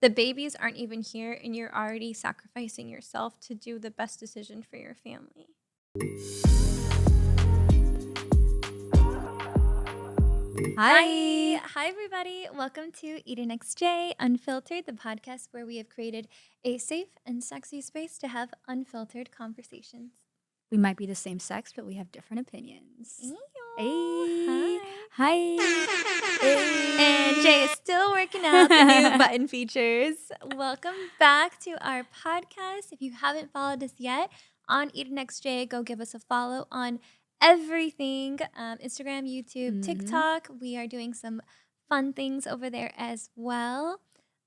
the babies aren't even here and you're already sacrificing yourself to do the best decision for your family. Hi everybody. Welcome to EdenxJay Unfiltered, the podcast where we have created a safe and sexy space to have unfiltered conversations. We might be the same sex, but we have different opinions. Ew. Hey. Hi. Hey. And Jay is still working out the new button features. Welcome back to our podcast. If you haven't followed us yet on EdenxJay, go give us a follow on everything. Instagram, YouTube, TikTok. We are doing some fun things over there as well.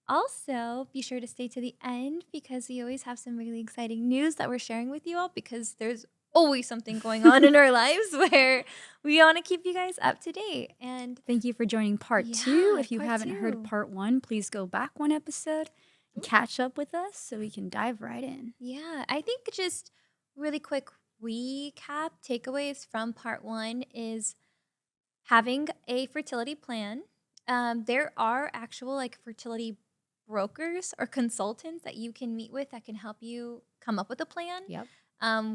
Also, be sure to stay to the end because we always have some really exciting news that we're sharing with you all because there's always something going on in our lives where we want to keep you guys up to date. And thank you for joining part 2. If you haven't heard part 1, please go back one episode and catch up with us so we can dive right in. Yeah, I think just really quick recap takeaways from part 1 is having a fertility plan. There are actual fertility brokers or consultants that you can meet with that can help you come up with a plan. Yep.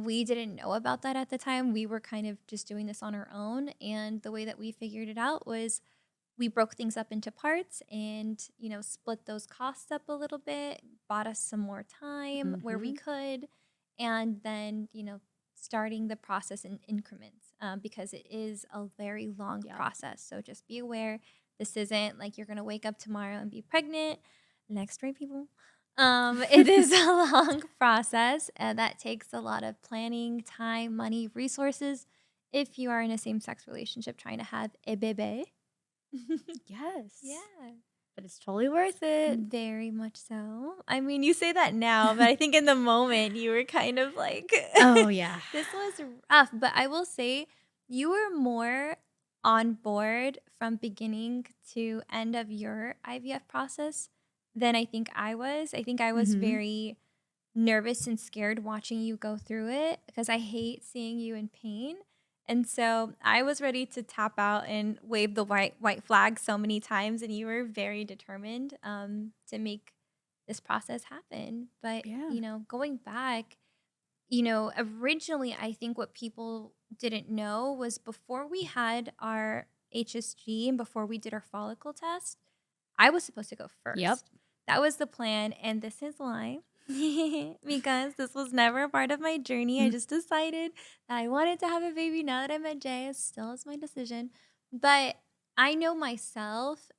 We didn't know about that at the time. We were kind of just doing this on our own. And the way that we figured it out was we broke things up into parts and, split those costs up a little bit, bought us some more time where we could, and then, starting the process in increments because it is a very long process. So just be aware this isn't like you're going to wake up tomorrow and be pregnant. Next, right, people? It is a long process that takes a lot of planning, time, money, resources. If you are in a same-sex relationship trying to have a baby. Yes. Yeah. But it's totally worth it. Very much so. I mean, you say that now, but I think in the moment you were kind of like, oh, yeah. This was rough. But I will say you were more on board from beginning to end of your IVF process than I think I was. I think I was very nervous and scared watching you go through it because I hate seeing you in pain. And so I was ready to tap out and wave the white flag so many times, and you were very determined to make this process happen. But, going back, originally I think what people didn't know was before we had our HSG and before we did our follicle test, I was supposed to go first. Yep. That was the plan, and this is why. Because this was never a part of my journey. I just decided that I wanted to have a baby. Now that I met Jay, it still is my decision. But I know myself,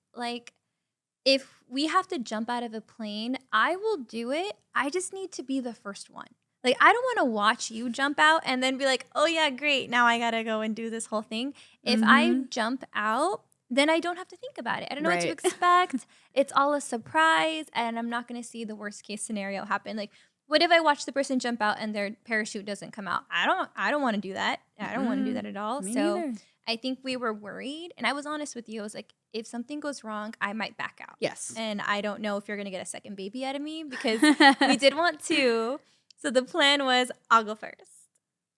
if we have to jump out of a plane, I will do it. I just need to be the first one. I don't want to watch you jump out and then be like, oh yeah, great. Now I got to go and do this whole thing. If I jump out, then I don't have to think about it. I don't know what to expect. It's all a surprise, and I'm not going to see the worst case scenario happen. What if I watch the person jump out and their parachute doesn't come out? I don't want to do that. I don't want to do that at all. Me so neither. I think we were worried, and I was honest with you. I was like, if something goes wrong, I might back out. Yes. And I don't know if you're going to get a second baby out of me because we did want two. So the plan was I'll go first.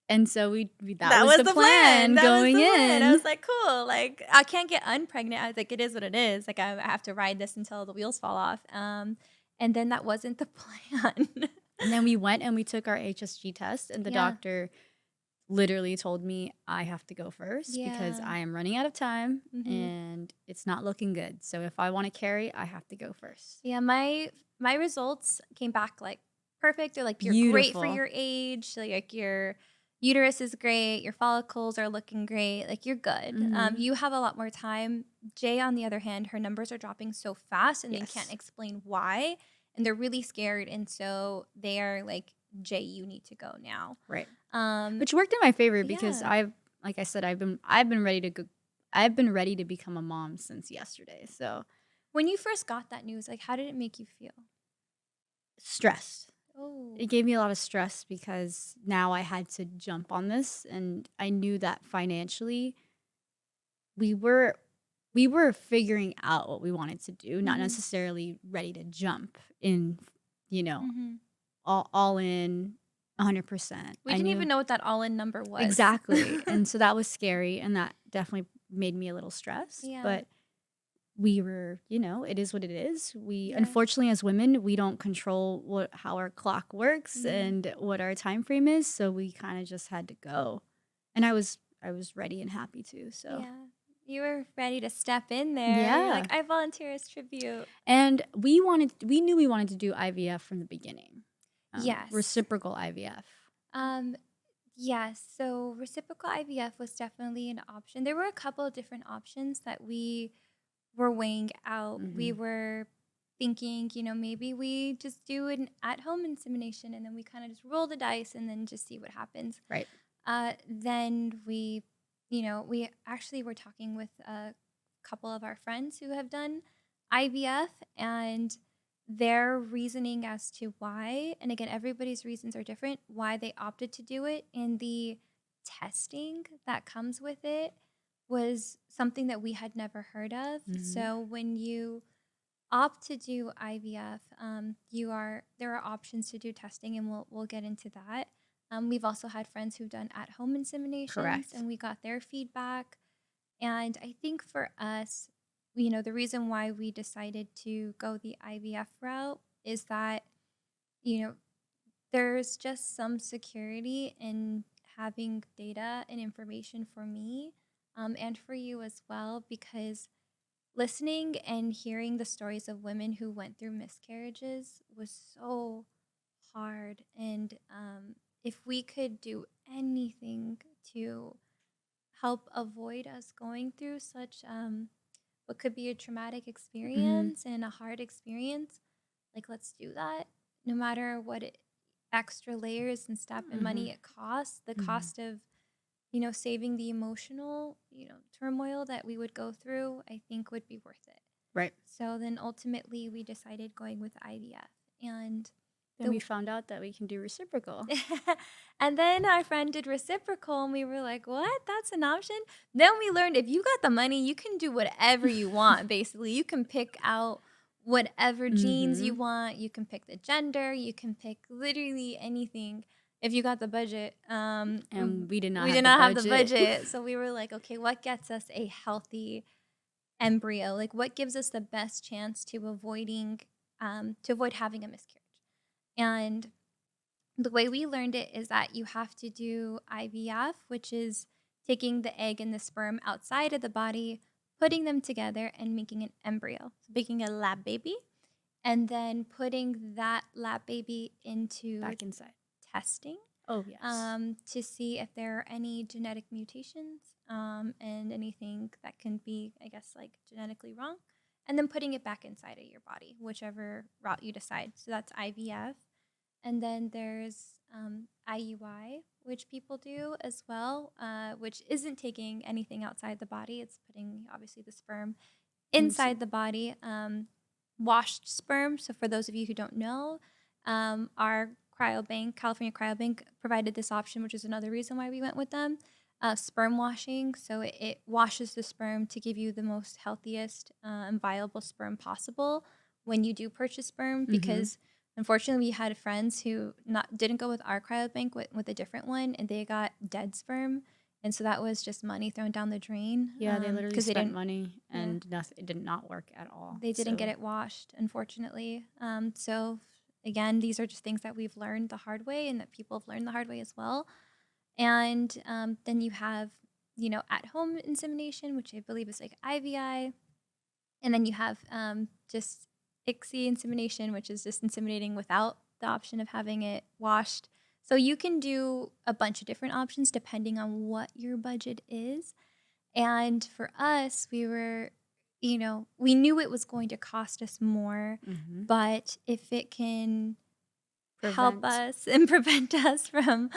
And so that was the plan going in. I was like, cool. I can't get unpregnant. I was like, it is what it is. I have to ride this until the wheels fall off. And then that wasn't the plan. And then we went and we took our HSG test, and the doctor literally told me I have to go first because I am running out of time and it's not looking good. So if I want to carry, I have to go first. Yeah, my results came back perfect. They're you're Beautiful. Great for your age. Your uterus is great. Your follicles are looking great. You're good. You have a lot more time. Jay, on the other hand, her numbers are dropping so fast and they can't explain why. And they're really scared. And so they are like, Jay, you need to go now. Right. Which worked in my favor because I've been ready to become a mom since yesterday. So when you first got that news, how did it make you feel? Stressed. Oh. It gave me a lot of stress because now I had to jump on this, and I knew that financially we were figuring out what we wanted to do, not necessarily ready to jump in, all in 100%. We didn't even know what that all in number was. Exactly. And so that was scary, and that definitely made me a little stressed. Yeah. But we were, it is what it is. We, Yeah. unfortunately, as women, we don't control how our clock works and what our time frame is. So we kind of just had to go. And I was ready and happy to. So Yeah. You were ready to step in there. You're yeah. like, I volunteer as tribute. And we knew we wanted to do IVF from the beginning. Yes. Reciprocal IVF. Um, yes. So reciprocal IVF was definitely an option. There were a couple of different options that we were weighing out. We were thinking, maybe we just do an at-home insemination and then we kind of just roll the dice and then just see what happens. Right. Then we actually were talking with a couple of our friends who have done IVF and their reasoning as to why, and again, everybody's reasons are different, why they opted to do it, and the testing that comes with it was something that we had never heard of. So when you opt to do IVF, there are options to do testing, and we'll get into that. We've also had friends who've done at-home inseminations, Correct. and we got their feedback. And I think for us, the reason why we decided to go the IVF route is that, there's just some security in having data and information for me, and for you as well, because listening and hearing the stories of women who went through miscarriages was so hard. And if we could do anything to help avoid us going through such what could be a traumatic experience and a hard experience, like let's do that. No matter what extra layers and step and money it costs, the cost of saving the emotional, turmoil that we would go through, I think would be worth it. Right. So then ultimately we decided going with IVF. And then we found out that we can do reciprocal. and then our friend did reciprocal and we were like, what? That's an option? Then we learned if you got the money, you can do whatever you want, basically. You can pick out whatever genes you want. You can pick the gender. You can pick literally anything if you got the budget. And we did not have the budget. So we were like, okay, what gets us a healthy embryo? Like what gives us the best chance to avoid having a miscarriage? And the way we learned it is that you have to do IVF, which is taking the egg and the sperm outside of the body, putting them together and making an embryo, so making a lab baby, and then putting that lab baby into back inside testing. Oh, yes. To see if there are any genetic mutations and anything that can be, I guess, like genetically wrong, and then putting it back inside of your body, whichever route you decide. So that's IVF. And then there's IUI, which people do as well, which isn't taking anything outside the body. It's putting, obviously, the sperm inside the body, washed sperm. So for those of you who don't know, our cryobank, California Cryobank, provided this option, which is another reason why we went with them. Sperm washing. So it washes the sperm to give you the most healthiest and viable sperm possible when you do purchase sperm, because unfortunately, we had friends who didn't go with our cryobank, with a different one, and they got dead sperm. And so that was just money thrown down the drain. Yeah, they literally spent money and nothing, it did not work at all. They didn't get it washed, unfortunately. So again, these are just things that we've learned the hard way and that people have learned the hard way as well. And then you have, at-home insemination, which I believe is like IVI. And then you have just ICSI insemination, which is just inseminating without the option of having it washed. So you can do a bunch of different options depending on what your budget is. And for us, we were, we knew it was going to cost us more, but if it can help us and prevent us from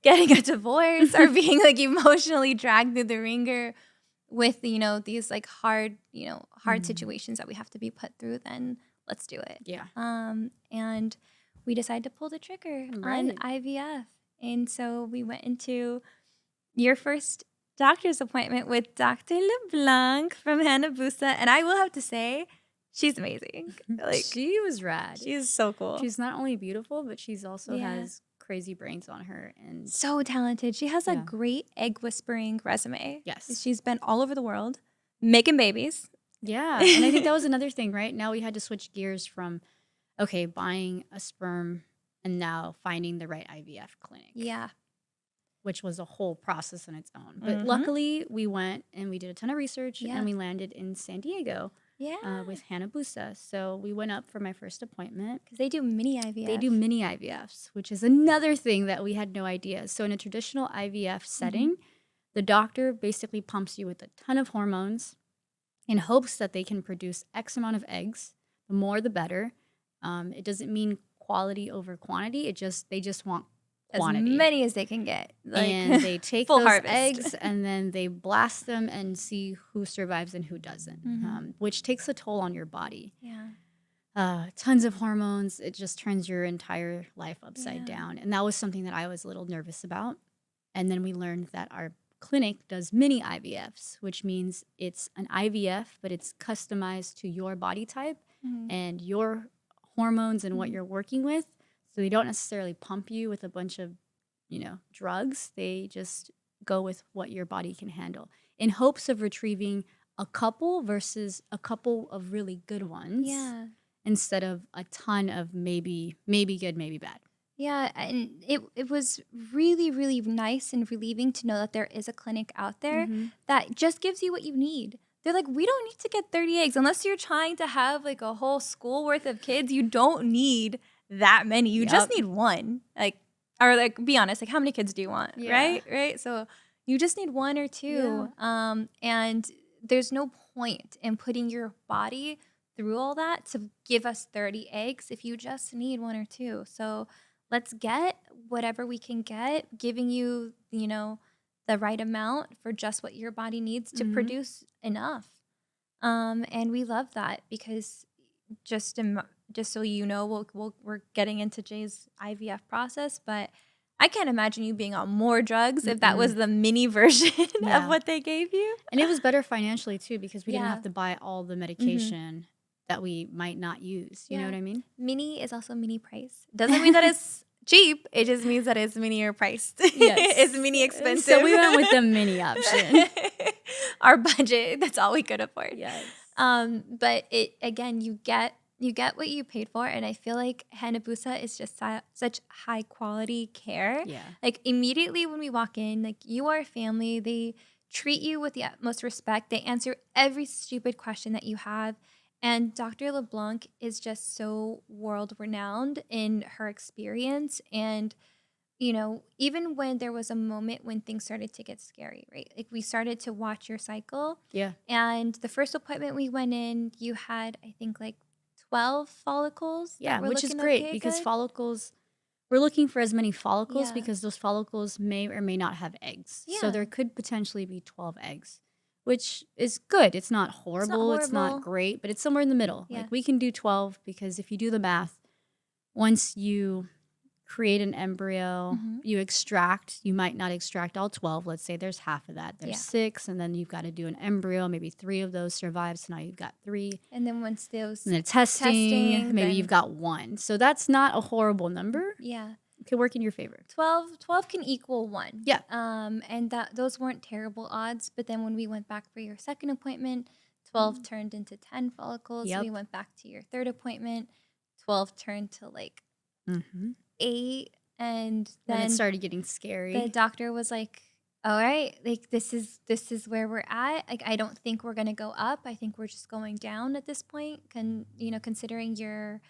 getting a divorce or being like emotionally dragged through the ringer with, these like hard situations that we have to be put through, then let's do it. Yeah. And we decided to pull the trigger on IVF. And so we went into your first doctor's appointment with Dr. LeBlanc from Hanabusa. And I will have to say, she's amazing. Like, she was rad. She is so cool. She's not only beautiful, but she's also has crazy brains on her and so talented. She has a great egg whispering resume. Yes. She's been all over the world making babies. Yeah. And I think that was another thing, right? Now we had to switch gears from, okay, buying a sperm and now finding the right IVF clinic, Yeah. which was a whole process on its own. But Mm-hmm. luckily, we went and we did a ton of research and Yeah. we landed in San Diego Yeah. with Hanabusa. So we went up for my first appointment. Because they do mini IVF. They do mini IVFs, which is another thing that we had no idea. So in a traditional IVF setting, the doctor basically pumps you with a ton of hormones in hopes that they can produce X amount of eggs. The more, the better. It doesn't mean quality over quantity. They just want quantity. As many as they can get. And they take full those harvest. eggs and then they blast them and see who survives and who doesn't, which takes a toll on your body. Yeah. Tons of hormones. It just turns your entire life upside down. And that was something that I was a little nervous about. And then we learned that our clinic does mini IVFs, which means it's an IVF, but it's customized to your body type and your hormones and what you're working with. So they don't necessarily pump you with a bunch of, drugs. They just go with what your body can handle in hopes of retrieving a couple versus a couple of really good ones. Yeah. Instead of a ton of maybe good, maybe bad. Yeah, and it was really, really nice and relieving to know that there is a clinic out there that just gives you what you need. They're like, we don't need to get 30 eggs. Unless you're trying to have like a whole school worth of kids, you don't need that many. You just need one. Be honest, like how many kids do you want? Yeah. Right? So you just need one or two. Yeah. And there's no point in putting your body through all that to give us 30 eggs if you just need one or two. So let's get whatever we can get, giving you, the right amount for just what your body needs to produce enough. And we love that because just so you know, we're getting into Jay's IVF process, but I can't imagine you being on more drugs if that was the mini version of what they gave you. And it was better financially too because we didn't have to buy all the medication that we might not use. You know what I mean? Mini is also mini price. Doesn't mean that it's cheap. It just means that it's minier priced. Yes. It's mini expensive. So we went with the mini option. Our budget, that's all we could afford. Yes. But you get what you paid for, and I feel like Hanabusa is just such high quality care. Yeah. Like immediately when we walk in, like you are family. They treat you with the utmost respect. They answer every stupid question that you have. And Dr. LeBlanc is just so world renowned in her experience. And, even when there was a moment when things started to get scary, right? Like we started to watch your cycle. Yeah. And the first appointment we went in, you had, I think, like 12 follicles. Yeah, which is great because follicles, we're looking for as many follicles because those follicles may or may not have eggs. Yeah. So there could potentially be 12 eggs. Which is good. It's not horrible. It's not great, but it's somewhere in the middle. Yeah. Like we can do 12 because if you do the math, once you create an embryo, you extract, you might not extract all 12. Let's say there's half of that. There's 6, and then you've got to do an embryo. Maybe 3 of those survive, so now you've got 3. And then once those... And then testing maybe you've got 1. So that's not a horrible number. Yeah. It could work in your favor. 12 can equal 1. Yeah. And those weren't terrible odds. But then when we went back for your second appointment, 12 turned into 10 follicles. Yep. We went back to your third appointment. 12 turned to like 8. And then it started getting scary. The doctor was like, all right, like this is where we're at. Like, I don't think we're going to go up. I think we're just going down at this point, considering your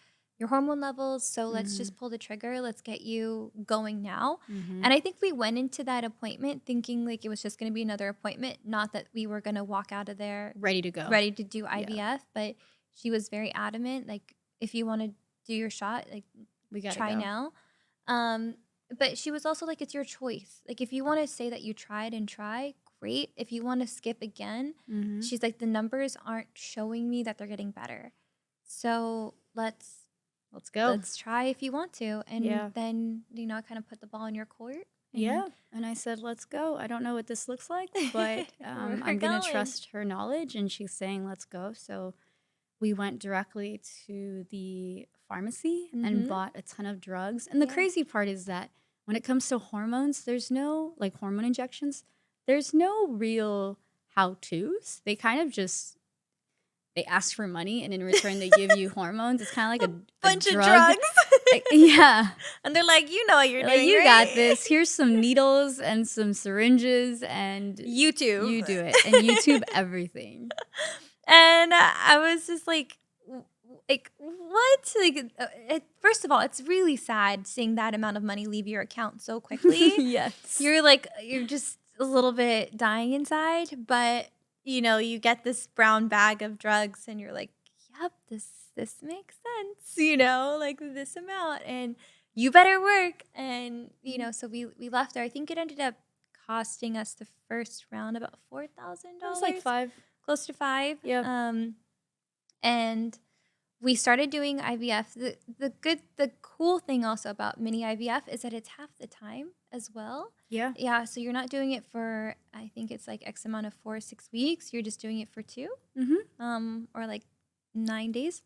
hormone levels. So let's just pull the trigger. Let's get you going now. And I think we went into that appointment thinking like it was just going to be another appointment, not that we were going to walk out of there ready to go, ready to do IVF. But she was very adamant. Like, if you want to do your shot, like we got to try now. But she was also like, it's your choice. Like, if you want to say that you tried and try, great. If you want to skip again, she's like, the numbers aren't showing me that they're getting better. So let's go. Let's try if you want to. And then, I kind of put the ball in your court. And I said, let's go. I don't know what this looks like, but I'm going to trust her knowledge. And she's saying, let's go. So we went directly to the pharmacy and bought a ton of drugs. And the crazy part is that when it comes to hormones, there's no, like hormone injections, there's no real how-tos. They kind of just they ask for money and in return they give you hormones. It's kind of like a Bunch of drug. drugs. Yeah. And they're like, you know what you're They're like, doing, you got right? this. Here's some needles and some syringes and YouTube. you do it. And YouTube everything. And I was just like, what? Like, first of all, it's really sad seeing that amount of money leave your account so quickly. Yes. You're just a little bit dying inside, but you get this brown bag of drugs and you're like, yep, this makes sense, like this amount, and you better work. And so we left there. I think it ended up costing us the first round about $4,000. It was like 5. Close to 5. Yeah. And we started doing IVF. The cool thing also about mini IVF is that it's half the time as well. Yeah. Yeah, so you're not doing it for, I think it's like X amount of 4 or 6 weeks. You're just doing it for 2, or like 9 days.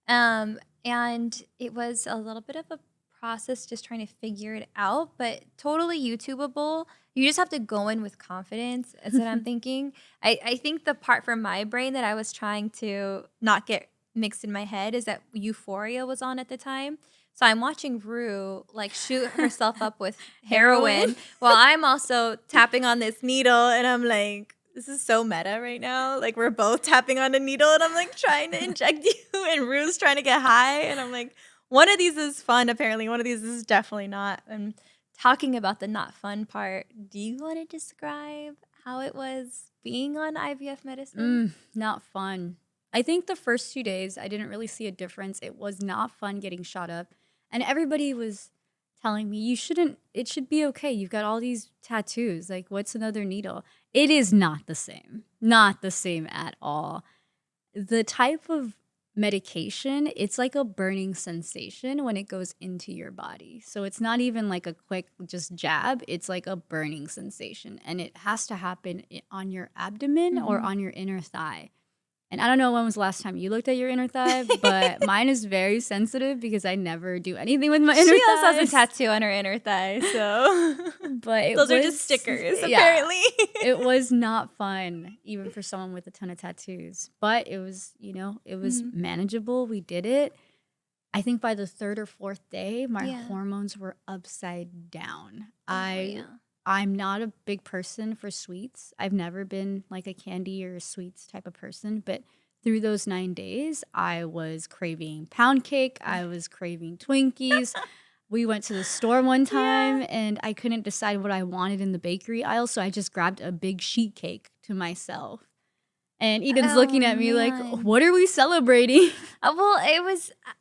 And it was a little bit of a process just trying to figure it out, but totally YouTubeable. You just have to go in with confidence, is what I'm thinking. I think the part for my brain that I was trying to not get mixed in my head is that Euphoria was on at the time. So I'm watching Rue like shoot herself up with heroin while I'm also tapping on this needle, and I'm like, this is so meta right now. Like we're both tapping on a needle and I'm like trying to inject you and Rue's trying to get high, and I'm like, one of these is fun apparently, one of these is definitely not. And talking about the not fun part, do you want to describe how it was being on IVF medicine? Not fun. I think the first 2 days, I didn't really see a difference. It was not fun getting shot up. And everybody was telling me, it should be okay. You've got all these tattoos. Like, what's another needle? It is not the same. Not the same at all. The type of medication, it's like a burning sensation when it goes into your body. So it's not even like a quick just jab. It's like a burning sensation. And it has to happen on your abdomen or on your inner thigh. And I don't know when was the last time you looked at your inner thigh, but mine is very sensitive because I never do anything with my inner thigh. She also has a tattoo on her inner thigh, so but those are just stickers, apparently. It was not fun, even for someone with a ton of tattoos. But it was, it was manageable. We did it. I think by the 3rd or 4th day, my hormones were upside down. I'm not a big person for sweets. I've never been like a candy or a sweets type of person. But through those 9 days, I was craving pound cake. I was craving Twinkies. We went to the store one time and I couldn't decide what I wanted in the bakery aisle. So I just grabbed a big sheet cake to myself. And Eden's looking at me like, what are we celebrating? Well,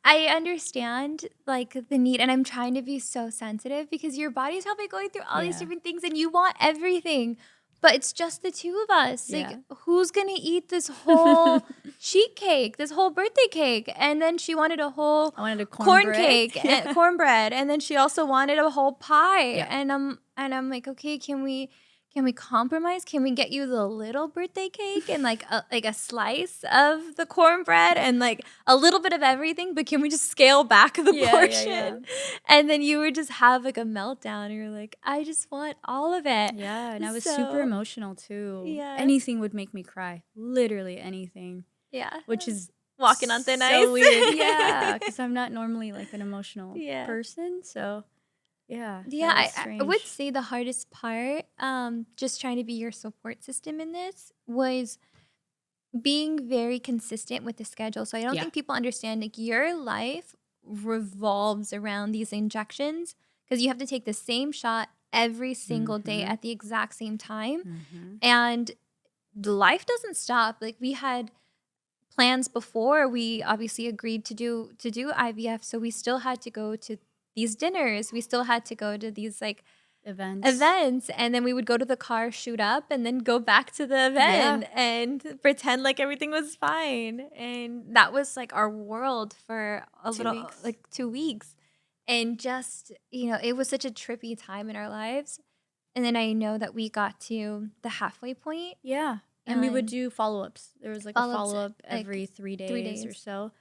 I understand like the need, and I'm trying to be so sensitive because your body's probably going through all these different things and you want everything, but it's just the two of us. Like, who's going to eat this whole sheet cake, this whole birthday cake? And then she wanted a whole corn cake and cornbread. And then she also wanted a whole pie. Yeah. And I'm like, okay, can we compromise? Can we get you the little birthday cake and like a slice of the cornbread and like a little bit of everything? But can we just scale back the portion? Yeah. And then you would just have like a meltdown. And you're like, I just want all of it. Yeah, and I was super emotional too. Yeah, anything would make me cry. Literally anything. Yeah, which is walking on thin ice. So weird. Yeah, because I'm not normally like an emotional person. So. Yeah. I would say the hardest part, just trying to be your support system in this, was being very consistent with the schedule. So I don't think people understand, like, your life revolves around these injections because you have to take the same shot every single day at the exact same time. And the life doesn't stop. Like, we had plans before we obviously agreed to do IVF, so we still had to go to these dinners. We still had to go to these like events, and then we would go to the car, shoot up, and then go back to the event and pretend like everything was fine. And that was like our world for a little like 2 weeks. And just, it was such a trippy time in our lives. And then I know that we got to the halfway point. Yeah. And we would do follow-ups. There was like a follow-up every like 3 days or so.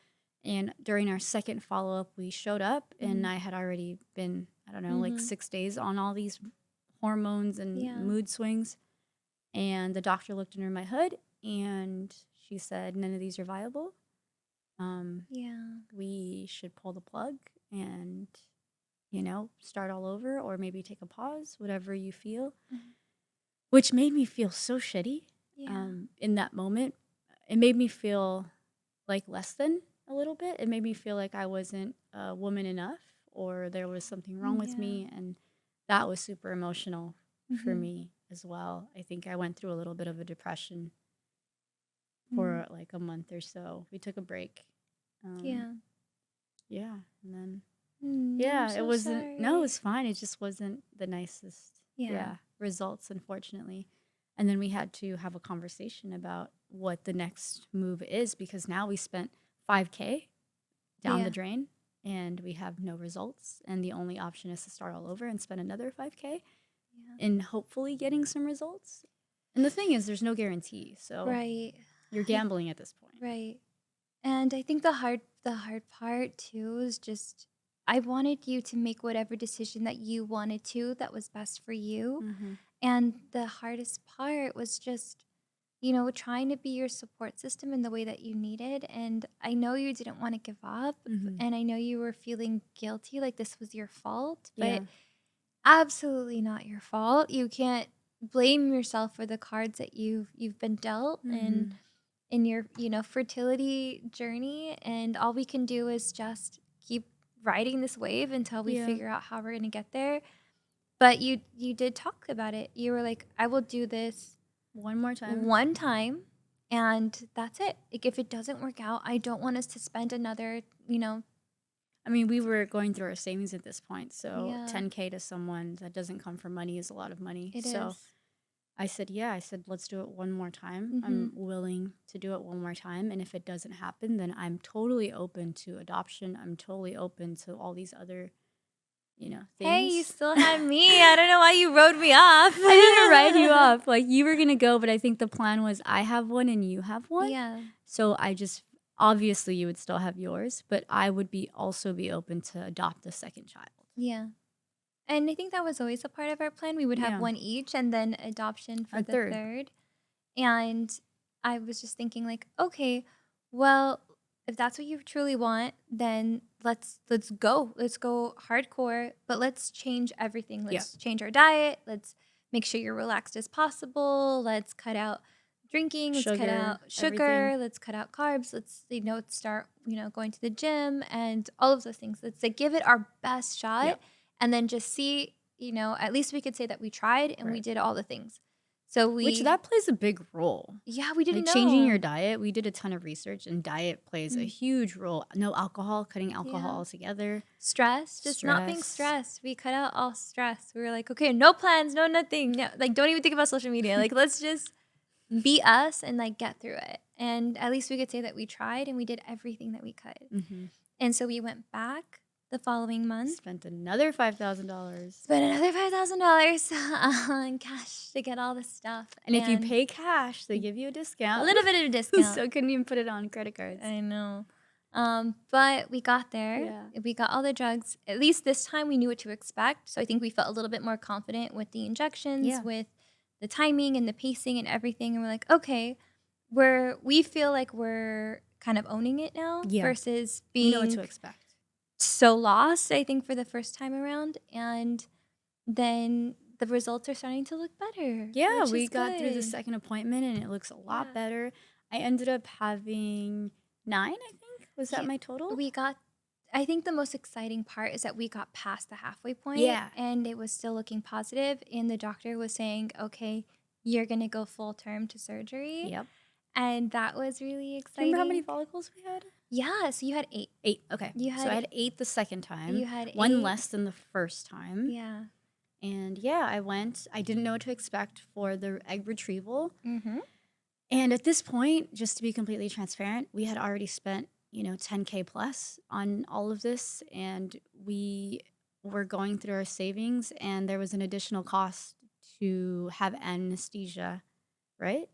And during our second follow-up, we showed up and I had already been, I don't know, like 6 days on all these hormones and mood swings. And the doctor looked under my hood and she said none of these are viable. Yeah. We should pull the plug and, start all over, or maybe take a pause, whatever you feel, which made me feel so shitty. Yeah. In that moment. It made me feel like less than a little bit. It made me feel like I wasn't a woman enough, or there was something wrong with me. And that was super emotional for me as well. I think I went through a little bit of a depression for like a month or so. We took a break. Yeah. Yeah. And then, I'm so it wasn't, sorry. no, it was fine. It just wasn't the nicest results, unfortunately. And then we had to have a conversation about what the next move is, because now we spent $5K down the drain and we have no results. And the only option is to start all over and spend another $5K and hopefully getting some results. And the thing is, there's no guarantee. So you're gambling at this point. Right. And I think the hard part too is just, I wanted you to make whatever decision that you wanted to, that was best for you. And the hardest part was just, trying to be your support system in the way that you needed. And I know you didn't want to give up. And I know you were feeling guilty, like this was your fault. But absolutely not your fault. You can't blame yourself for the cards that you've been dealt and in your, fertility journey. And all we can do is just keep riding this wave until we figure out how we're going to get there. But you did talk about it. You were like, I will do this one time, and that's it. Like, if it doesn't work out, I don't want us to spend another, I mean, we were going through our savings at this point. So $10K to someone that doesn't come from money is a lot of money. It so is. I said, let's do it one more time. I'm willing to do it one more time. And if it doesn't happen, then I'm totally open to adoption. I'm totally open to all these other, things. Hey, you still had me. I don't know why you rode me off. I didn't ride you off. Like, you were going to go, but I think the plan was I have one and you have one. Yeah. So obviously you would still have yours, but I would also be open to adopt a second child. Yeah. And I think that was always a part of our plan. We would have one each and then adoption for the third. And I was just thinking like, okay, well, if that's what you truly want, then let's go. Let's go hardcore, but let's change everything. Let's change our diet. Let's make sure you're relaxed as possible. Let's cut out drinking. Let's cut out sugar. Everything. Let's cut out carbs. Let's, start, going to the gym and all of those things. Let's give it our best shot and then just see, at least we could say that we tried and we did all the things. So which that plays a big role. Yeah, we didn't know. Changing your diet. We did a ton of research, and diet plays a huge role. No alcohol, cutting alcohol altogether. Stress, not being stressed. We cut out all stress. We were like, okay, no plans, no nothing. No, like, don't even think about social media. Like, let's just be us and like get through it. And at least we could say that we tried and we did everything that we could. And so we went back the following month. Spent another $5,000. Spent another $5,000 on cash to get all this stuff. And if you pay cash, they give you a discount. A little bit of a discount. So couldn't even put it on credit cards. I know. But we got there. Yeah. We got all the drugs. At least this time we knew what to expect. So I think we felt a little bit more confident with the injections, with the timing and the pacing and everything. And we're like, okay, we feel like we're kind of owning it now versus being... You know what to expect. So lost, I think, for the first time around. And then the results are starting to look better. Yeah, we got through the second appointment and it looks a lot better. I ended up having 9, I think. Was that my total? I think the most exciting part is that we got past the halfway point. Yeah. And it was still looking positive. And the doctor was saying, okay, you're going to go full term to surgery. Yep. And that was really exciting. Remember how many follicles we had? Yeah, so you had 8. 8, okay. So I had 8 the second time. You had 8. 1 less than the first time. Yeah. And I went. I didn't know what to expect for the egg retrieval. And at this point, just to be completely transparent, we had already spent, $10K plus on all of this. And we were going through our savings, and there was an additional cost to have anesthesia, right?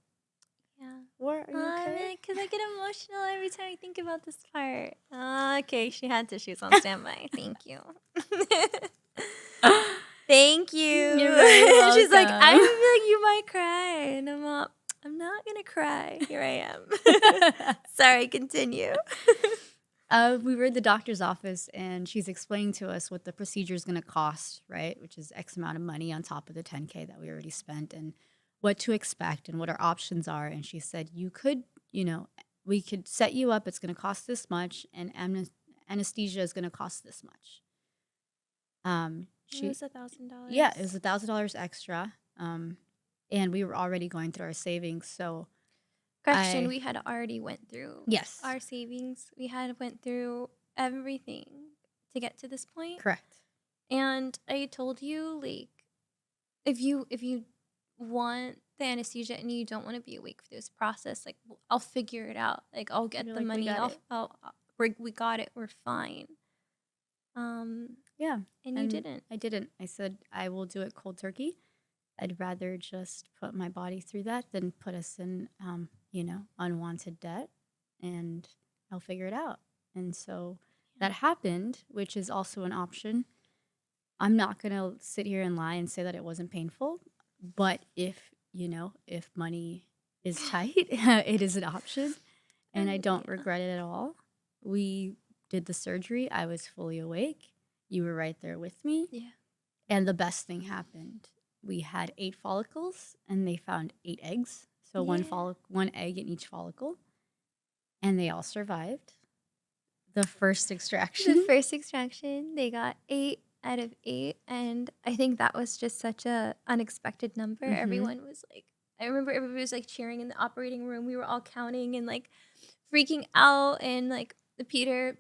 Yeah. What? Are you okay? Because I get emotional every time I think about this part. Okay, she had tissues on standby. Thank you. Thank you. You're very welcome. She's like, I feel like you might cry. And I'm all, I'm not going to cry. Here I am. Sorry, continue. We were at the doctor's office, and she's explaining to us what the procedure is going to cost, right? Which is X amount of money on top of the 10K that we already spent, and what to expect and what our options are. And she said, you could, we could set you up. It's going to cost this much, and anesthesia is going to cost this much. It was $1,000. Yeah, it was $1,000 extra. And we were already going through our savings, so. Correction, we had already went through our Yes. savings. We had went through everything to get to this point. Correct. And I told you, like, if you want the anesthesia and you don't want to be awake for this process, like, I'll figure it out. Like, I'll get the money. We got it. We're fine. Yeah. And you didn't. I didn't. I said, I will do it cold turkey. I'd rather just put my body through that than put us in, unwanted debt, and I'll figure it out. And so that happened, which is also an option. I'm not going to sit here and lie and say that it wasn't painful, but if money is tight, it is an option, and I don't regret it at all. We did the surgery. I was fully awake. You were right there with me. Yeah. And the best thing happened. We had 8 follicles, and they found 8 eggs. So one egg in each follicle, and they all survived. The first extraction. They got 8 out of 8, and I think that was just such a unexpected number. Mhm. Everyone was like, I remember everybody was like cheering in the operating room. We were all counting and like freaking out, and like Peter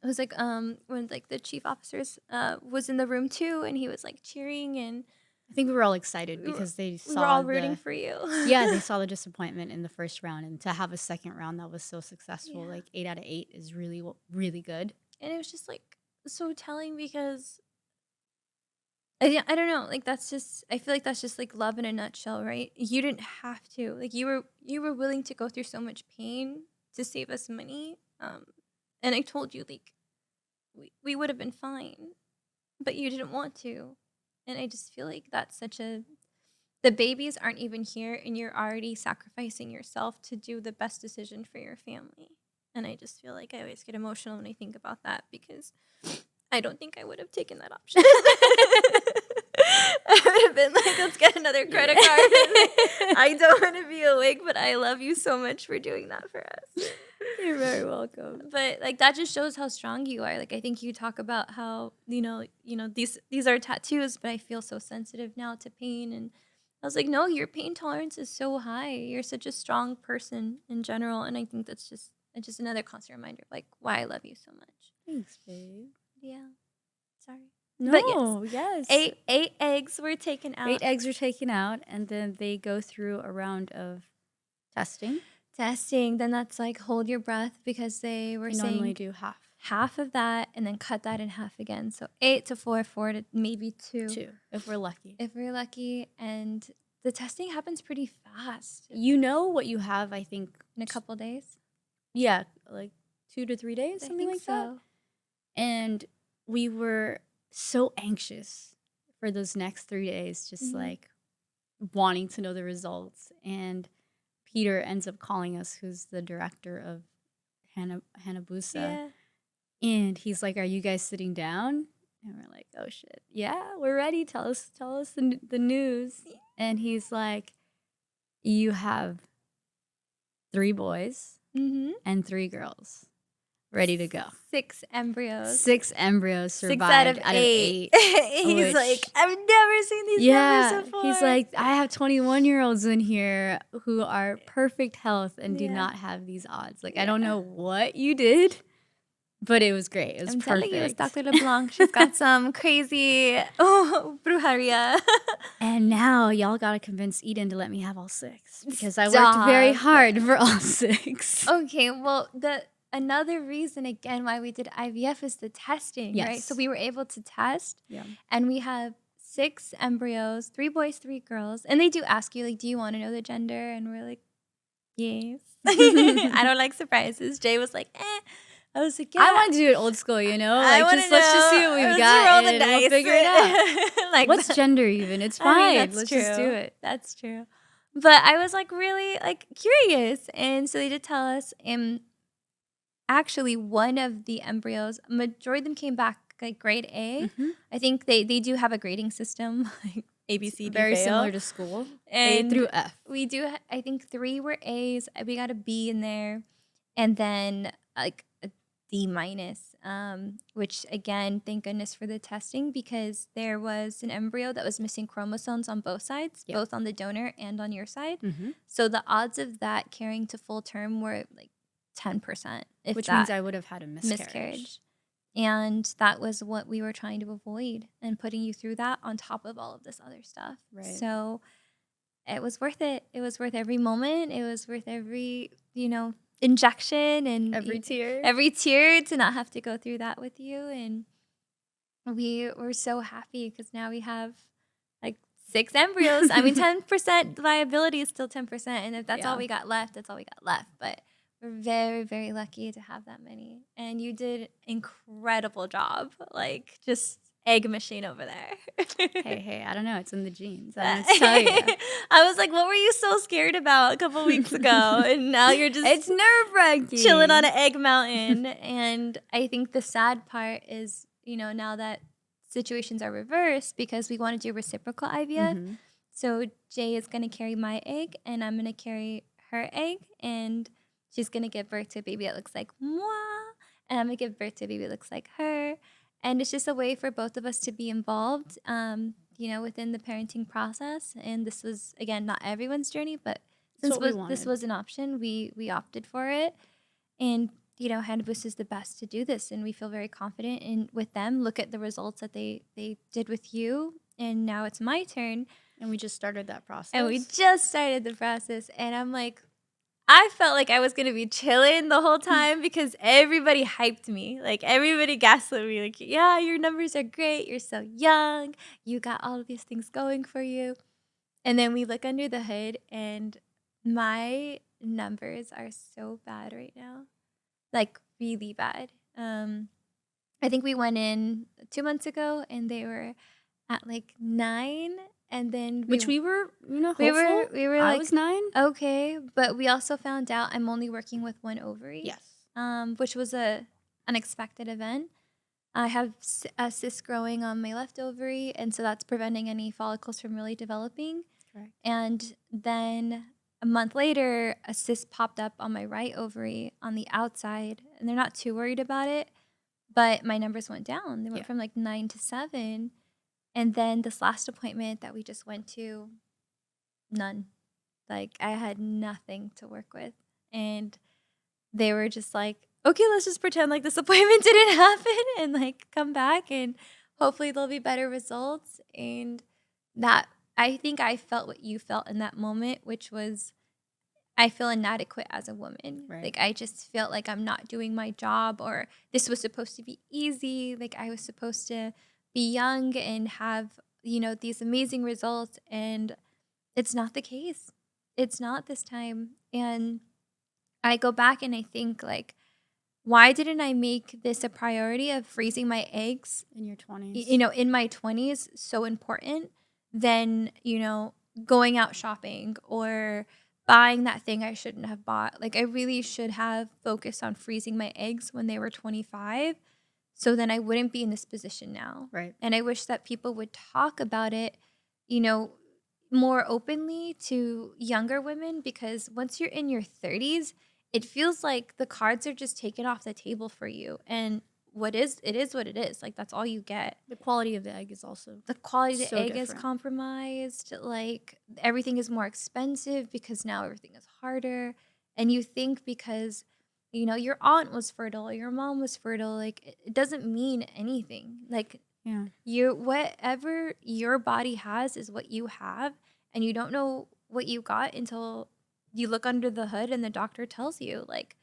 was like when like the chief officers was in the room too, and he was like cheering, and I think we were all excited because they saw. We were all rooting for you. Yeah, they saw the disappointment in the first round, and to have a second round that was so successful, like 8 out of 8 is really, really good. And it was just like so telling because I don't know, like that's just, I feel like that's just like love in a nutshell, right? You didn't have to, like you were willing to go through so much pain to save us money, and I told you like we would have been fine, but you didn't want to. And I just feel like that's the babies aren't even here, and you're already sacrificing yourself to do the best decision for your family. And I just feel like I always get emotional when I think about that, because I don't think I would have taken that option. I would have been like, let's get another credit card. I don't want to be awake, but I love you so much for doing that for us. You're very welcome. But like that just shows how strong you are. Like I think you talk about how these are tattoos, but I feel so sensitive now to pain, and I was like, no, your pain tolerance is so high. You're such a strong person in general, and I think that's just another constant reminder of like why I love you so much. Thanks, babe. Yeah, sorry. No, but yes. 8 eggs were taken out. 8 eggs were taken out, and then they go through a round of testing. Then that's like hold your breath, because they were saying normally do half of that and then cut that in half again. So 8 to 4 to maybe 2 if we're lucky. And the testing happens pretty fast. You know what you have, I think, in a couple days. Yeah, like 2 to 3 days, something like that. And we were so anxious for those next 3 days, just like wanting to know the results. And Peter ends up calling us, who's the director of Hanabusa. Yeah. And he's like, are you guys sitting down? And we're like, oh shit. Yeah, we're ready. Tell us the news. And he's like, you have 3 boys and 3 girls ready to go. 6 embryos. 6 embryos survived 6 out of 8. He's like, I've never seen these numbers before. He's like, I have 21-year-olds in here who are perfect health and do not have these odds. Like, I don't know what you did, but it was great. It was perfect. Telling you, it's Dr. LeBlanc. She's got some crazy brujeria. And now y'all got to convince Eden to let me have all 6, because I worked very hard for all 6. Okay, well, another reason, again, why we did IVF is the testing, right? So we were able to test, and we have 6 embryos, 3 boys, 3 girls. And they do ask you, like, do you want to know the gender? And we're like, yes. I don't like surprises. Jay was like, eh. I was like, yeah. I want to do it old school, Like, let's just see what we've got, and we'll figure it out. Like, what's gender even? It's fine. I mean, let's just do it. That's true. But I was like really like curious. And so they did tell us, and actually one of the embryos, majority of them came back like grade A. Mm-hmm. I think they do have a grading system, like A, B, C, D, Very fail. similar to school. A And through F. we do, I think 3 were A's. We got a B in there. And then like a D minus, which again, thank goodness for the testing, because there was an embryo that was missing chromosomes on both sides, Yep. both on the donor and on your side. Mm-hmm. So the odds of that carrying to full term were like 10%, if Which that, means I would have had a miscarriage. And that was what we were trying to avoid, and putting you through that on top of all of this other stuff. Right. So it was worth it. It was worth every moment. It was worth every, injection and Every tear. every tear to not have to go through that with you. And we were so happy because now we have like 6 embryos. I mean, 10% viability is still 10%. And if that's all we got left, that's all we got left. But we're very, very lucky to have that many. And you did an incredible job. Like, just egg machine over there. Hey, I don't know. It's in the genes. I don't know what to tell you. I was like, what were you so scared about a couple weeks ago? And now you're just it's nerve-wracking. chilling on an egg mountain. And I think the sad part is, now that situations are reversed, because we want to do reciprocal IVF. Mm-hmm. So Jay is going to carry my egg, and I'm going to carry her egg, and she's going to give birth to a baby that looks like moi, and I'm going to give birth to a baby that looks like her. And it's just a way for both of us to be involved, within the parenting process. And this was, again, not everyone's journey, but since this was an option, we opted for it. And, Handboost is the best to do this. And we feel very confident with them. Look at the results that they did with you. And now it's my turn. And we just started that process. And I'm like, I felt like I was going to be chilling the whole time because everybody hyped me. Like, everybody gaslit me. Like, yeah, your numbers are great. You're so young. You got all of these things going for you. And then we look under the hood, and my numbers are so bad right now. Like, really bad. I think we went in 2 months ago, and they were at like 9. And then we were, hopeful. We were I like, was 9. Okay, but we also found out I'm only working with 1 ovary. Yes. Which was a unexpected event. I have a cyst growing on my left ovary, and so that's preventing any follicles from really developing. Correct. And then a month later, a cyst popped up on my right ovary on the outside, and they're not too worried about it, but my numbers went down. They went from like 9 to 7. And then this last appointment that we just went to, none. Like, I had nothing to work with. And they were just like, okay, let's just pretend like this appointment didn't happen and like come back, and hopefully there'll be better results. And that, I think I felt what you felt in that moment, which was, I feel inadequate as a woman. Right. Like, I just felt like I'm not doing my job, or this was supposed to be easy. Like, I was supposed to be young and have, these amazing results. And it's not the case. It's not this time. And I go back and I think, like, why didn't I make this a priority of freezing my eggs in your 20s? In my 20s, so important than, going out shopping or buying that thing I shouldn't have bought. Like, I really should have focused on freezing my eggs when they were 25. So then I wouldn't be in this position now. Right. And I wish that people would talk about it, more openly to younger women, because once you're in your 30s, it feels like the cards are just taken off the table for you. And it is what it is. Like, that's all you get. The quality of the egg is also The quality of the egg different. is compromised. Like, everything is more expensive because now everything is harder. And you think because your aunt was fertile, your mom was fertile, like, it doesn't mean anything. Like, whatever your body has is what you have, and you don't know what you got until you look under the hood and the doctor tells you, like,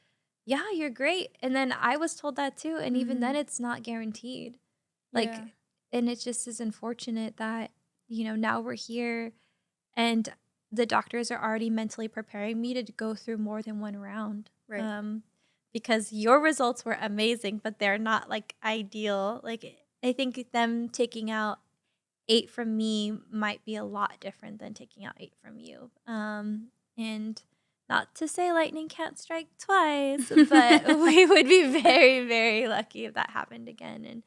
yeah, you're great. And then I was told that too, and even then it's not guaranteed. Like, and it just is unfortunate that, now we're here and the doctors are already mentally preparing me to go through more than one round. Right. Because your results were amazing, but they're not like ideal. Like, I think them taking out 8 from me might be a lot different than taking out 8 from you. And not to say lightning can't strike twice, but we would be very, very lucky if that happened again. And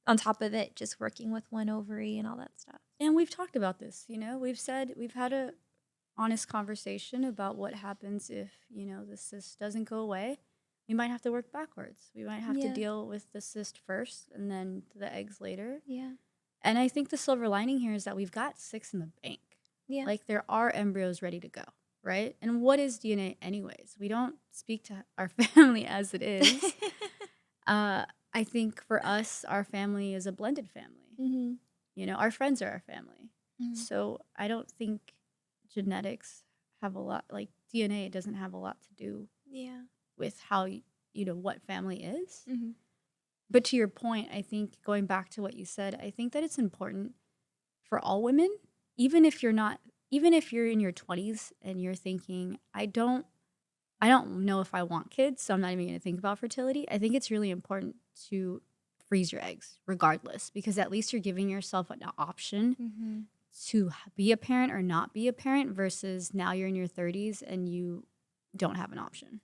on top of it, just working with one ovary and all that stuff. And we've talked about this, we've had a honest conversation about what happens if, the cyst doesn't go away. We might have to work backwards. We might have to deal with the cyst first and then the eggs later. Yeah. And I think the silver lining here is that we've got 6 in the bank. Yeah. Like, there are embryos ready to go, right? And what is DNA anyways? We don't speak to our family as it is. I think for us, our family is a blended family. Mm-hmm. Our friends are our family. Mm-hmm. So I don't think genetics have a lot, like DNA doesn't have a lot to do with how, what family is. Mm-hmm. But to your point, I think going back to what you said, I think that it's important for all women, even if you're in your 20s and you're thinking, I don't know if I want kids, so I'm not even going to think about fertility. I think it's really important to freeze your eggs regardless, because at least you're giving yourself an option to be a parent or not be a parent versus now you're in your 30s and you don't have an option,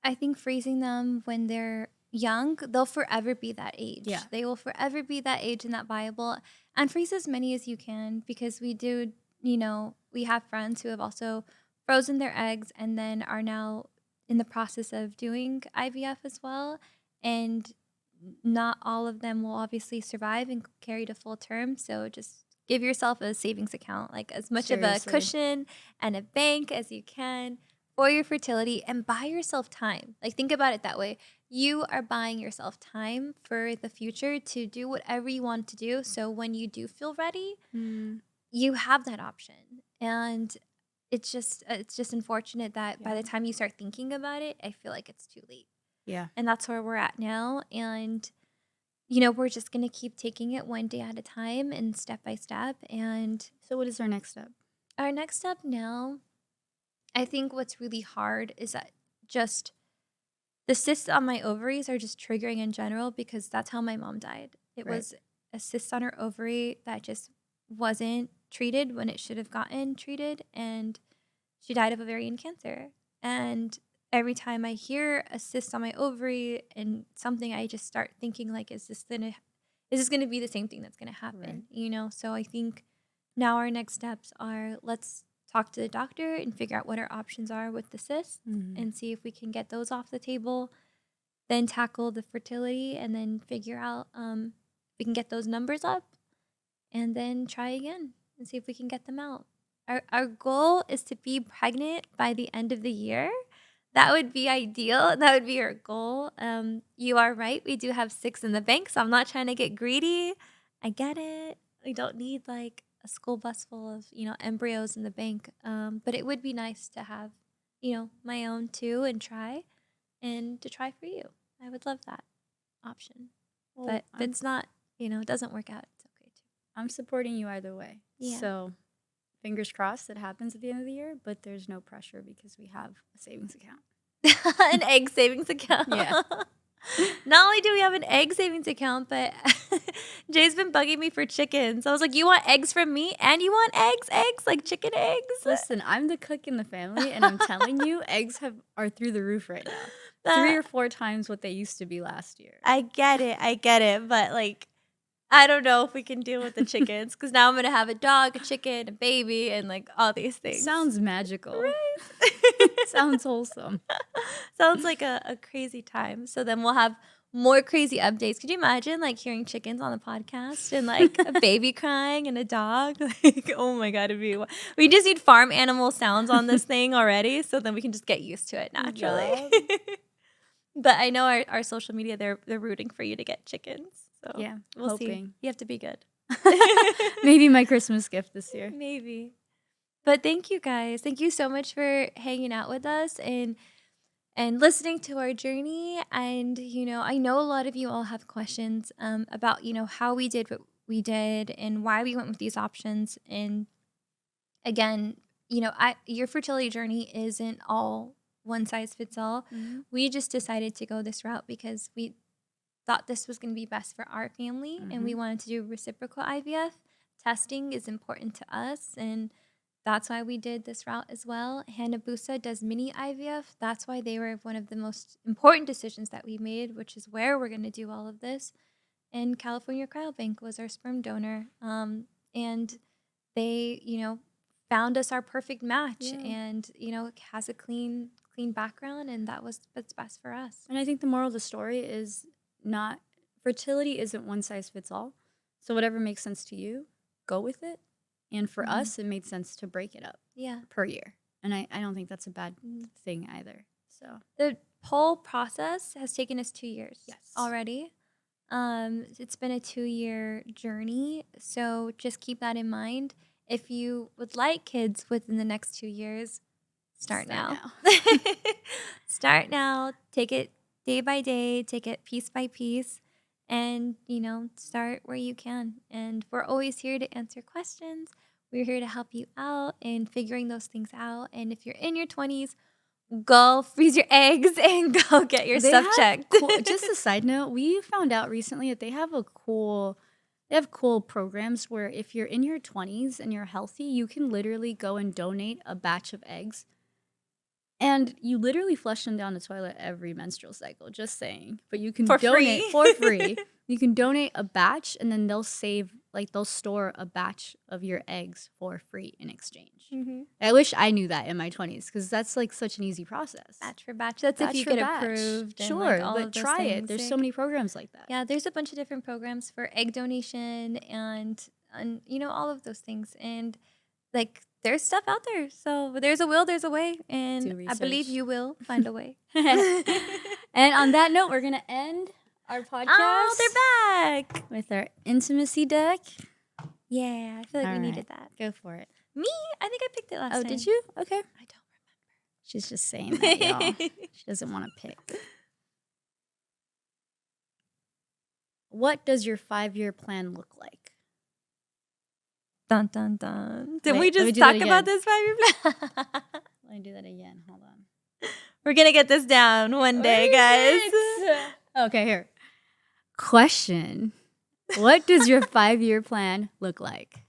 I think freezing them when they're young, they'll forever be that age. Yeah. They will forever be that age and that viable. And freeze as many as you can, because we do, we have friends who have also frozen their eggs and then are now in the process of doing IVF as well. And not all of them will obviously survive and carry to full term. So just give yourself a savings account, like as much of a cushion and a bank as you can for your fertility, and buy yourself time. Like, think about it that way. You are buying yourself time for the future to do whatever you want to do. So when you do feel ready, you have that option. And it's just unfortunate that by the time you start thinking about it, I feel like it's too late. Yeah. And that's where we're at now. And, we're just going to keep taking it one day at a time and step by step. And so what is our next step? Our next step now, I think what's really hard is that just the cysts on my ovaries are just triggering in general, because that's how my mom died. It was a cyst on her ovary that just wasn't treated when it should have gotten treated, and she died of ovarian cancer. And every time I hear a cyst on my ovary and something, I just start thinking, like, is this gonna be the same thing that's gonna happen? So I think now our next steps are, let's talk to the doctor and figure out what our options are with the cysts and see if we can get those off the table, then tackle the fertility, and then figure out if we can get those numbers up, and then try again and see if we can get them out. Our goal is to be pregnant by the end of the year. That would be ideal. That would be our goal. You are right. We do have 6 in the bank, so I'm not trying to get greedy. I get it. We don't need like a school bus full of, embryos in the bank. But it would be nice to have, my own too, and to try for you. I would love that option. Well, but if it's not, it doesn't work out, it's okay too. I'm supporting you either way. Yeah. So fingers crossed it happens at the end of the year, but there's no pressure because we have a savings account. An egg savings account. Yeah. Not only do we have an egg savings account, but Jay's been bugging me for chickens. I was like, you want eggs from me and you want eggs, like chicken eggs? Listen, I'm the cook in the family, and I'm telling you, eggs are through the roof right now. 3 or 4 times what they used to be last year. I get it. But like, I don't know if we can deal with the chickens, because now I'm going to have a dog, a chicken, a baby, and like all these things. Sounds magical. Right? Sounds wholesome. Sounds like a crazy time. So then we'll have more crazy updates. Could you imagine like hearing chickens on the podcast and like a baby crying and a dog? Like, oh my God, we just need farm animal sounds on this thing already, so then we can just get used to it naturally. But I know our social media, they're rooting for you to get chickens. So yeah, we'll see. You have to be good. Maybe my Christmas gift this year. Maybe. But thank you guys. Thank you so much for hanging out with us and listening to our journey. And, I know a lot of you all have questions about, how we did what we did and why we went with these options. And again, your fertility journey isn't all one size fits all. We just decided to go this route because we thought this was going to be best for our family, and we wanted to do reciprocal IVF. Testing is important to us, and that's why we did this route as well. Hayabusa does mini IVF. That's why they were one of the most important decisions that we made, which is where we're going to do all of this. And California Cryobank was our sperm donor. And they, found us our perfect match, and, has a clean background, and that was what's best for us. And I think the moral of the story is not fertility isn't one size fits all. So whatever makes sense to you, go with it. And for us, it made sense to break it up per year. And I don't think that's a bad thing either. So the whole process has taken us 2 years already. It's been a 2-year journey. So just keep that in mind. If you would like kids within the next 2 years, start now. Start now. Take it day by day. Take it piece by piece. And, start where you can. And we're always here to answer questions. We're here to help you out in figuring those things out. And if you're in your 20s, go freeze your eggs and go get your stuff checked. Just a side note, we found out recently that they have cool programs where if you're in your 20s and you're healthy, you can literally go and donate a batch of eggs. And you literally flush them down the toilet every menstrual cycle, just saying. But you can donate for free. You can donate a batch, and then they'll store a batch of your eggs for free in exchange. I wish I knew that in my 20s, because that's such an easy process. Batch for batch. That's if you get approved. Sure, but try it. There's so many programs like that. Yeah, there's a bunch of different programs for egg donation and all of those things. And there's stuff out there. So there's a will, there's a way. And I believe you will find a way. And on that note, we're going to end our podcast. Oh, they're back. With our intimacy deck. Yeah, I feel like we needed that. Go for it. Me? I think I picked it last time. Oh, did you? Okay. I don't remember. She's just saying that, y'all. She doesn't want to pick. What does your 5-year plan look like? Dun, dun, dun. Did we just talk about this 5-year plan? Let me do that again. Hold on. We're going to get this down one day, guys. Okay, here. Question. What does your 5-year plan look like?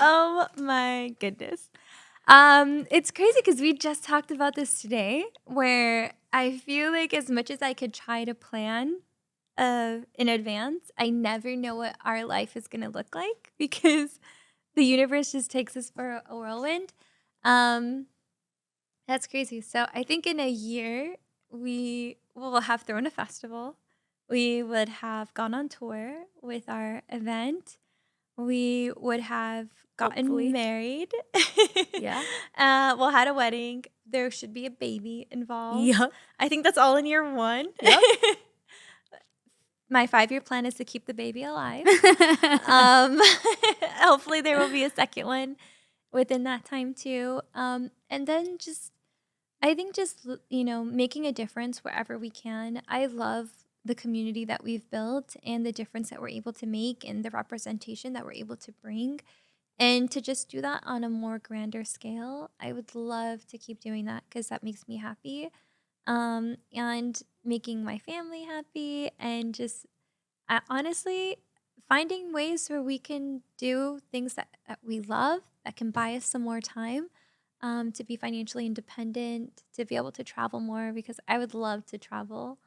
Oh, my goodness. It's crazy because we just talked about this today, where I feel like as much as I could try to plan in advance, I never know what our life is going to look like, because the universe just takes us for a whirlwind. That's crazy. So I think in a year, we will have thrown a festival. We would have gone on tour with our event. We would have gotten married. Yeah. We'll had a wedding. There should be a baby involved. Yep. I think that's all in year 1. Yep. My 5-year plan is to keep the baby alive. Hopefully there will be a second one within that time too. And then I think making a difference wherever we can. I love the community that we've built and the difference that we're able to make and the representation that we're able to bring. And to just do that on a more grander scale, I would love to keep doing that, because that makes me happy. And making my family happy, and just honestly finding ways where we can do things that we love, that can buy us some more time, to be financially independent, to be able to travel more, because I would love to travel,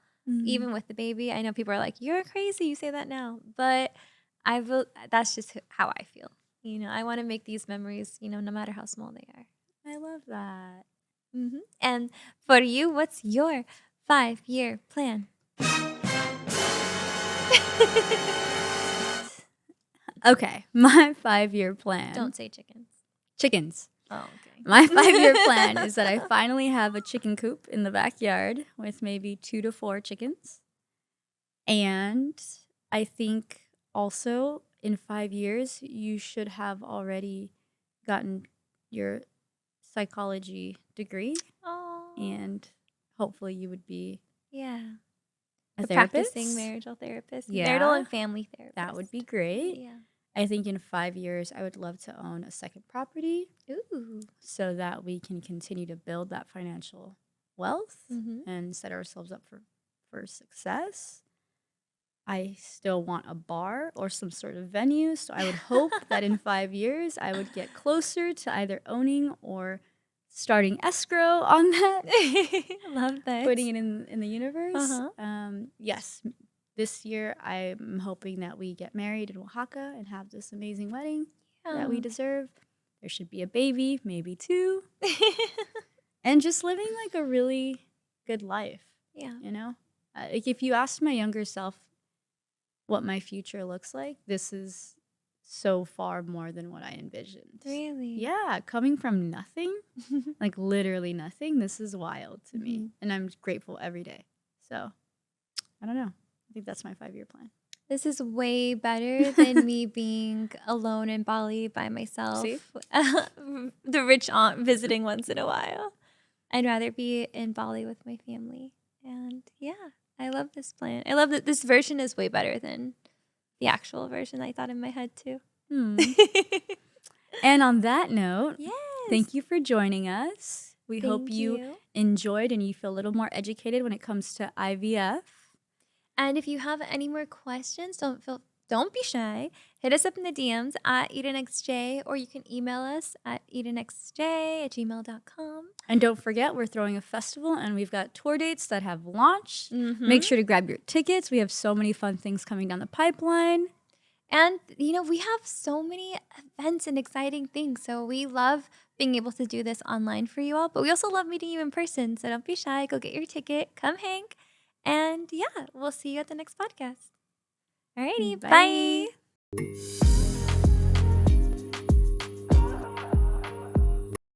even with the baby. I know people are like, you're crazy, you say that now, but that's just how I feel. I want to make these memories, no matter how small they are. I love that. And for you, what's your 5-year plan? Okay, my 5-year plan. Don't say chickens. Chickens. Oh, okay. My 5-year plan is that I finally have a chicken coop in the backyard with maybe 2 to 4 chickens. And I think also in 5 years, you should have already gotten your psychology degree. Oh. And hopefully you would be a practicing therapist. marital therapist. Yeah. Marital and family therapist. That would be great. Yeah. I think in 5 years, I would love to own a second property. Ooh. So that we can continue to build that financial wealth Mhm. and set ourselves up for success. I still want a bar or some sort of venue. So I would hope that in 5 years, I would get closer to either owning or starting escrow on that, Love putting this. it in the universe. Uh-huh. Yes, this year I'm hoping that we get married in Oaxaca and have this amazing wedding that we Yeah. deserve. There should be a baby, maybe two, and just living like a really good life, Yeah. you know? Like if you asked my younger self what my future looks like, this is so far more than what I envisioned. Really? Yeah, coming from nothing, like literally nothing, this is wild to me. Mhm. And I'm grateful every day. So, I don't know. I think that's my 5-year plan. This is way better than me being alone in Bali by See? myself. The rich aunt visiting once in a while. I'd rather be in Bali with my family. And yeah, I love this plan. I love that this version is way better than the actual version I thought in my head too. Hmm. And on that note, Yes. thank you for joining us. We hope Thank you you. enjoyed and you feel a little more educated when it comes to IVF. And if you have any more questions, don't be shy. Hit us up in the DMs at EdenxJay, or you can email us at EdenxJay@gmail.com. And don't forget, we're throwing a festival and we've got tour dates that have launched. Mm-hmm. Make sure to grab your tickets. We have so many fun things coming down the pipeline. And, we have so many events and exciting things. So we love being able to do this online for you all, but we also love meeting you in person. So don't be shy. Go get your ticket. Come hang. And yeah, we'll see you at the next podcast. Alrighty. Bye. Bye.